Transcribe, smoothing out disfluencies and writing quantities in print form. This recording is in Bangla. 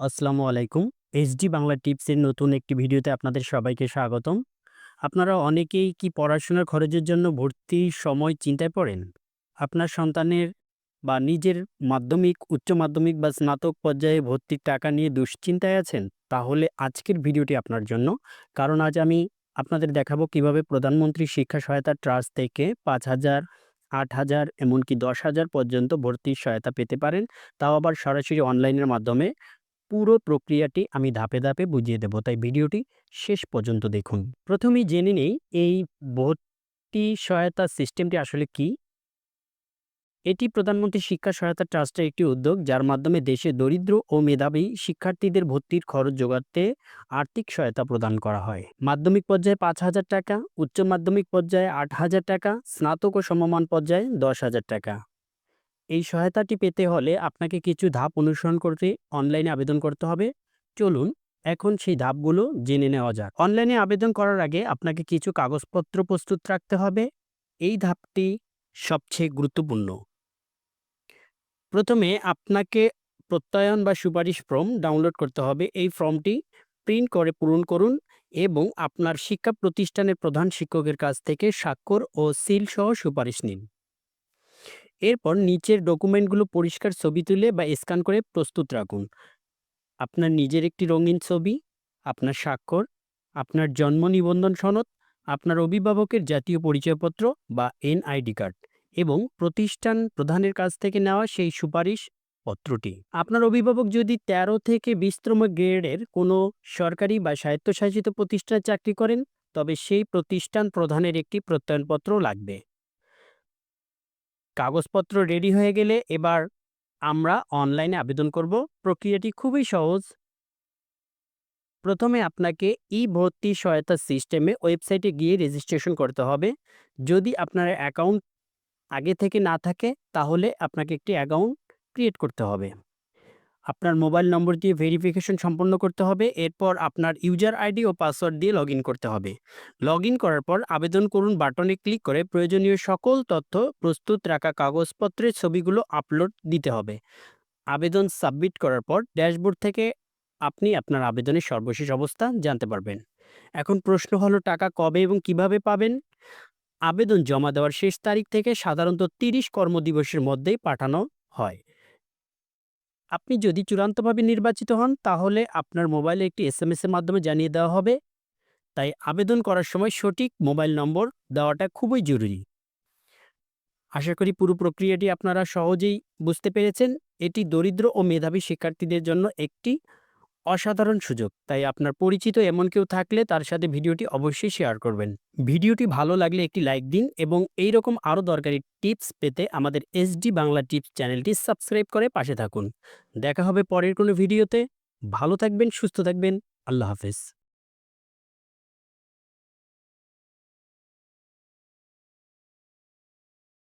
আসসালামু আলাইকুম। এইচডি বাংলা টিপসের নতুন একটি ভিডিওতে আপনাদের সবাইকে স্বাগতম। আপনারা অনেকেই কি পড়াশোনার খরচের জন্য ভর্তির সময় চিন্তায় পড়েন? আপনার সন্তানের বা নিজের মাধ্যমিক, উচ্চ মাধ্যমিক বা স্নাতক পর্যায়ে ভর্তির টাকা নিয়ে দুশ্চিন্তায় আছেন? তাহলে আজকের ভিডিওটি আপনার জন্য। কারণ আজ আমি আপনাদের দেখাবো কিভাবে প্রধানমন্ত্রী শিক্ষা সহায়তা ট্রাস্ট থেকে ৫,০০০, ৮,০০০ এমনকি ১০,০০০ পর্যন্ত ভর্তির সহায়তা পেতে পারেন। তাও আবার সরাসরি অনলাইনের মাধ্যমে। পুরো প্রক্রিয়াটি আমি ধাপে ধাপে বুঝিয়ে দেব, তাই ভিডিওটি শেষ পর্যন্ত দেখুন। প্রথমেই জেনে নেই এই ভর্তি সহায়তা সিস্টেমটি আসলে কি। এটি প্রধানমন্ত্রী শিক্ষা সহায়তা ট্রাস্টের একটি উদ্যোগ, যার মাধ্যমে দেশে দরিদ্র ও মেধাবী শিক্ষার্থীদের ভর্তির খরচ যোগাতে আর্থিক সহায়তা প্রদান করা হয়। মাধ্যমিক পর্যায়ে ৫,০০০ টাকা, উচ্চ মাধ্যমিক পর্যায়ে ৮,০০০ টাকা, স্নাতক ও সমমান পর্যায়ে ১০,০০০ টাকা। এই সহায়তাটি পেতে হলে আপনাকে কিছু ধাপ অনুসরণ করতে অনলাইনে আবেদন করতে হবে। চলুন এখন সেই ধাপগুলো জেনে নেওয়া যাক। অনলাইনে আবেদন করার আগে আপনাকে কিছু কাগজপত্র প্রস্তুত রাখতে হবে। এই ধাপটি সবচেয়ে গুরুত্বপূর্ণ। প্রথমে আপনাকে প্রত্যয়ন বা সুপারিশ ফর্ম ডাউনলোড করতে হবে। এই ফর্মটি প্রিন্ট করে পূরণ করুন এবং আপনার শিক্ষা প্রতিষ্ঠানের প্রধান শিক্ষকের কাছ থেকে স্বাক্ষর ও সিল সহ সুপারিশ নিন। এরপর নিচের ডকুমেন্টগুলো পরিষ্কার ছবি তুলে বা স্ক্যান করে প্রস্তুত রাখুন। আপনার নিজের একটি রঙিন ছবি, আপনার স্বাক্ষর, আপনার জন্ম নিবন্ধন সনদ, আপনার অভিভাবকের জাতীয় পরিচয়পত্র বা এনআইডি কার্ড এবং প্রতিষ্ঠান প্রধানের কাছ থেকে নেওয়া সেই সুপারিশ পত্রটি। আপনার অভিভাবক যদি ১৩ থেকে ২০তম গ্রেডের কোনো সরকারি বা স্বায়ত্তশাসিত প্রতিষ্ঠানে চাকরি করেন, তবে সেই প্রতিষ্ঠান প্রধানের একটি প্রত্যয়নপত্র লাগবে। কাগজপত্র রেডি হয়ে গেলে এবার আমরা অনলাইনে আবেদন করব। প্রক্রিয়াটি খুবই সহজ। প্রথমে আপনাকে ভর্তি সহায়তা সিস্টেমে ওয়েবসাইটে গিয়ে রেজিস্ট্রেশন করতে হবে। যদি আপনার অ্যাকাউন্ট আগে থেকে না থাকে, তাহলে আপনাকে একটি অ্যাকাউন্ট ক্রিয়েট করতে হবে। আপনার মোবাইল নম্বর দিয়ে ভেরিফিকেশন সম্পন্ন করতে হবে। এরপর আপনার ইউজার আইডি ও পাসওয়ার্ড দিয়ে লগ ইন করতে হবে। লগ ইন করার পর আবেদন করুন বাটনে ক্লিক করে প্রয়োজনীয় সকল তথ্য, প্রস্তুত রাখা কাগজপত্রের ছবিগুলো আপলোড দিতে হবে। আবেদন সাবমিট করার পর ড্যাশবোর্ড থেকে আপনি আপনার আবেদনের সর্বশেষ অবস্থা জানতে পারবেন। এখন প্রশ্ন হলো, টাকা কবে এবং কিভাবে পাবেন? আবেদন জমা দেওয়ার শেষ তারিখ থেকে সাধারণত ৩০ কর্মদিবসের মধ্যেই পাঠানো হয়। আপনি যদি চূড়ান্তভাবে নির্বাচিত হন, তাহলে আপনার মোবাইলে একটি এসএমএস এর মাধ্যমে জানিয়ে দেওয়া হবে। তাই আবেদন করার সময় সঠিক মোবাইল নম্বর দেওয়াটা খুবই জরুরি। আশা করি পুরো প্রক্রিয়াটি আপনারা সহজেই বুঝতে পেরেছেন। এটি দরিদ্র ও মেধাবী শিক্ষার্থীদের জন্য একটি অসাধারণ সুযোগ। তাই আপনার পরিচিত এমন কেউ থাকলে তার সাথে ভিডিওটি অবশ্যই শেয়ার করবেন। ভিডিওটি ভালো লাগলে একটি লাইক দিন এবং এইরকম আরও দরকারি টিপস পেতে আমাদের এসডি বাংলা টিপস চ্যানেলটি সাবস্ক্রাইব করে পাশে থাকুন। দেখা হবে পরের কোনো ভিডিওতে। ভালো থাকবেন, সুস্থ থাকবেন। আল্লাহ হাফেজ।